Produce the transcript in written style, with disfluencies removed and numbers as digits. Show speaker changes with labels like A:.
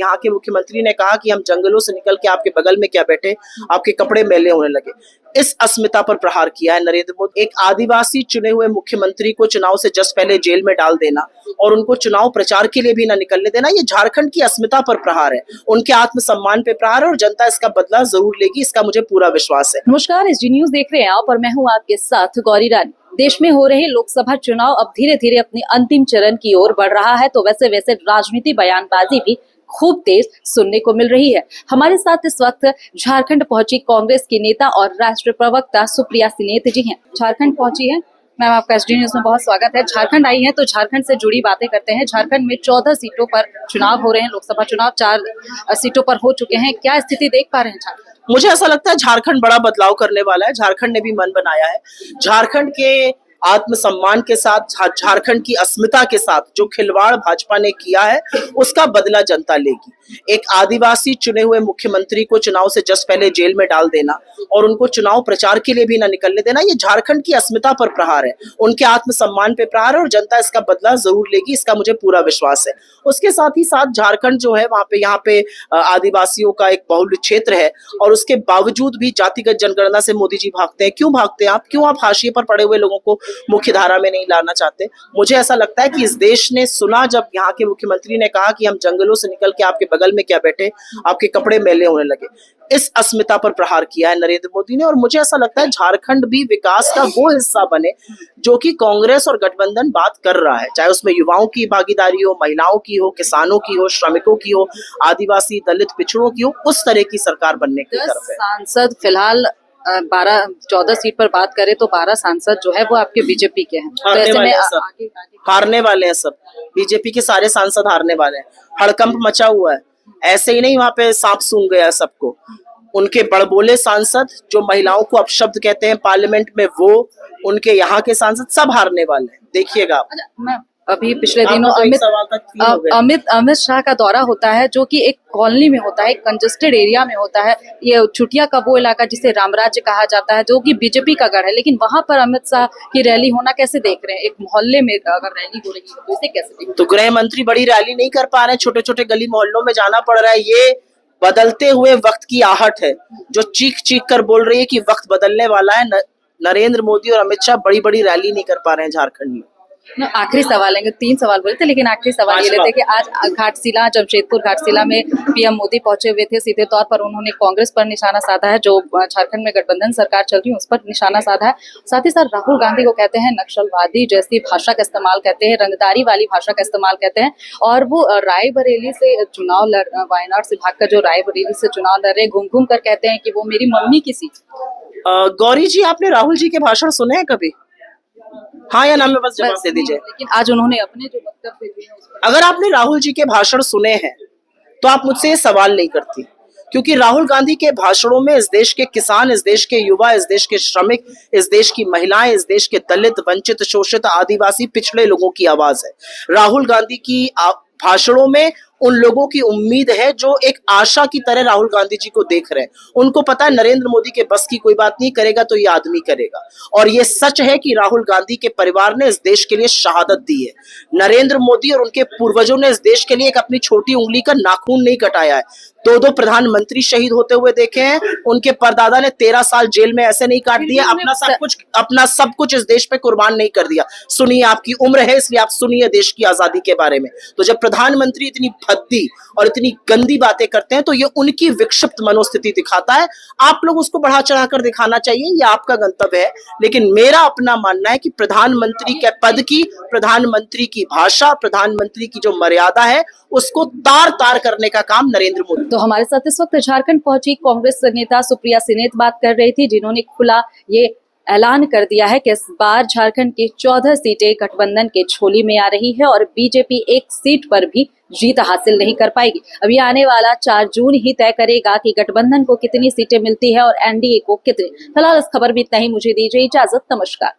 A: यहाँ के मुख्यमंत्री ने कहा कि हम जंगलों से निकल के आपके बगल में क्या बैठे, आपके कपड़े मैले होने लगे। इस अस्मिता पर प्रहार किया है नरेंद्र मोदी। एक आदिवासी चुने हुए मुख्यमंत्री को चुनाव से जस्ट पहले जेल में डाल देना और उनको चुनाव प्रचार के लिए भी ना निकलने देना, ये झारखंड की अस्मिता पर प्रहार है, उनके आत्मसम्मान पे प्रहार है और जनता इसका बदला जरूर लेगी, इसका मुझे पूरा विश्वास है।
B: नमस्कार, SG न्यूज देख रहे हैं आप और मैं हूँ आपके साथ गौरी रानी। देश में हो रहे लोकसभा चुनाव अब धीरे धीरे अपने अंतिम चरण की ओर बढ़ रहा है, तो वैसे वैसे राजनीति बयानबाजी भी खूब तेज सुनने को मिल रही है। हमारे साथ इस वक्त झारखंड पहुंची कांग्रेस की नेता और राष्ट्रीय प्रवक्ता सुप्रिया सिनेत जी हैं। झारखंड पहुंची हैं मैम, आपका SG न्यूज में बहुत स्वागत है। झारखंड आई है तो झारखंड से जुड़ी बातें करते हैं। झारखंड में 14 सीटों पर चुनाव हो रहे हैं, लोकसभा चुनाव 4 सीटों पर हो चुके हैं। क्या स्थिति देख पा रहे हैं झारखंड?
A: मुझे ऐसा लगता है झारखंड बड़ा बदलाव करने वाला है। झारखंड ने भी मन बनाया है। झारखंड के आत्मसम्मान के साथ, झारखंड की अस्मिता के साथ जो खिलवाड़ भाजपा ने किया है उसका बदला जनता लेगी। एक आदिवासी चुने हुए मुख्यमंत्री को चुनाव से जस्ट पहले जेल में डाल देना और उनको चुनाव प्रचार के लिए भी ना निकलने देना, ये झारखंड की अस्मिता पर प्रहार है, उनके आत्मसम्मान पे प्रहार है और जनता इसका बदला जरूर लेगी, इसका मुझे पूरा विश्वास है। उसके साथ ही साथ झारखंड जो है वहां पे, यहाँ पे आदिवासियों का एक बहुल क्षेत्र है और उसके बावजूद भी जातिगत जनगणना से मोदी जी भागते हैं। क्यों भागते हैं आप? क्यों आप हाशिए पर पड़े हुए लोगों को मुख्य धारा में नहीं लाना चाहते? मुझे ऐसा लगता है कि इस देश ने सुना जब यहाँ के मुख्यमंत्री ने कहा कि हम जंगलों से निकल के आपके बगल में क्या बैठे, आपके कपड़े मैले होने लगे। इस अस्मिता पर प्रहार किया है नरेंद्र मोदी ने और मुझे ऐसा लगता है झारखंड भी विकास का वो हिस्सा बने जो कि कांग्रेस और गठबंधन बात कर रहा है, चाहे उसमें युवाओं की भागीदारी हो, महिलाओं की हो, किसानों की हो, श्रमिकों की हो, आदिवासी दलित पिछड़ों की हो, उस तरह की सरकार बनने की तरफ है।
B: सांसद फिलहाल 14 सीट पर बात करें तो 12 सांसद जो है वो आपके बीजेपी के हैं। तो ऐसे में
A: हारने वाले हैं सब, बीजेपी के सारे सांसद हारने वाले हैं। हड़कंप मचा हुआ है, ऐसे ही नहीं वहां पे सांप सूंघ गया सबको। उनके बड़बोले सांसद जो महिलाओं को अपशब्द कहते हैं पार्लियामेंट में, वो उनके यहाँ के सांसद सब हारने वाले हैं, देखिएगा आप।
B: अभी पिछले दिनों अमित शाह का दौरा होता है जो कि एक कॉलोनी में होता है, एक कंजेस्टेड एरिया में होता है। ये चुटिया का वो इलाका जिसे रामराज्य कहा जाता है, जो कि बीजेपी का गढ़ है, लेकिन वहां पर अमित शाह की रैली होना कैसे देख रहे हैं? एक मोहल्ले में अगर रैली हो रही है तो इसे कैसे देख रहे हैं?
A: तो गृह मंत्री बड़ी रैली नहीं कर पा रहे हैं, छोटे छोटे गली मोहल्लों में जाना पड़ रहा है। ये बदलते हुए वक्त की आहट है जो चीख चीख कर बोल रही है कि वक्त बदलने वाला है। नरेंद्र मोदी और अमित शाह बड़ी बड़ी रैली नहीं कर पा रहे हैं झारखंड में।
B: आखिरी सवाल है, 3 सवाल बोले थे लेकिन आखिरी सवाल ये लेते कि आज घाटशिला, जमशेदपुर घाटशिला में PM मोदी पहुंचे हुए थे। सीधे तौर पर उन्होंने कांग्रेस पर निशाना साधा है, जो झारखंड में गठबंधन सरकार चल रही है उस पर निशाना साधा है। साथ ही साथ राहुल गांधी को कहते हैं नक्सलवादी जैसी भाषा का इस्तेमाल कहते हैं, रंगदारी वाली भाषा का इस्तेमाल कहते हैं। और वो रायबरेली से चुनाव वायनाड से भागकर जो रायबरेली से चुनाव लड़ रहे, घूम घूम कर कहते हैं कि वो मेरी मम्मी की सीट।
A: गौरी जी, आपने राहुल जी के भाषण सुने हैं कभी? हाँ या ना में बस जवाब दे दीजिए।
B: लेकिन आज उन्होंने अपने जो वक्तव्य दिए
A: अगर आपने राहुल जी के भाषण सुने हैं तो आप मुझसे ये सवाल नहीं करती, क्योंकि राहुल गांधी के भाषणों में इस देश के किसान, इस देश के युवा, इस देश के श्रमिक, इस देश की महिलाएं, इस देश के दलित, वंचित, शोषित, आदिवासी, पिछड़े लोगों की आवाज है। राहुल गांधी की भाषणों में उन लोगों की उम्मीद है जो एक आशा की तरह राहुल गांधी जी को देख रहे हैं। उनको पता है नरेंद्र मोदी के बस की कोई बात नहीं, करेगा तो ये आदमी करेगा। और ये सच है कि राहुल गांधी के परिवार ने इस देश के लिए शहादत दी है। नरेंद्र मोदी और उनके पूर्वजों ने इस देश के लिए एक अपनी छोटी उंगली का नाखून नहीं कटाया है। 2 प्रधानमंत्री शहीद होते हुए देखे हैं। उनके परदादा ने 13 साल जेल में ऐसे नहीं काट दिया, अपना सब कुछ इस देश पे कुर्बान नहीं कर दिया। सुनिए, आपकी उम्र है इसलिए आप सुनिए देश की आजादी के बारे में। तो जब प्रधानमंत्री इतनी भद्दी और इतनी गंदी बातें करते हैं तो ये उनकी विक्षिप्त मनोस्थिति दिखाता है। आप लोग उसको बढ़ा चढ़ाकर दिखाना चाहिए, ये आपका गंतव्य है। लेकिन मेरा अपना मानना है कि प्रधानमंत्री के पद की, प्रधानमंत्री की भाषा, प्रधानमंत्री की जो मर्यादा है उसको तार तार करने का काम नरेंद्र मोदी।
B: तो हमारे साथ इस वक्त झारखंड पहुंची कांग्रेस नेता सुप्रिया सिनेत बात कर रही थी, जिन्होंने खुला ये ऐलान कर दिया है कि इस बार झारखंड की 14 सीटें गठबंधन के झोली में आ रही है और बीजेपी 1 सीट पर भी जीत हासिल नहीं कर पाएगी। अभी आने वाला 4 जून ही तय करेगा कि गठबंधन को कितनी सीटें मिलती है और NDA को कितनी। फिलहाल इस खबर में इतना ही, मुझे दीजिए इजाजत, नमस्कार।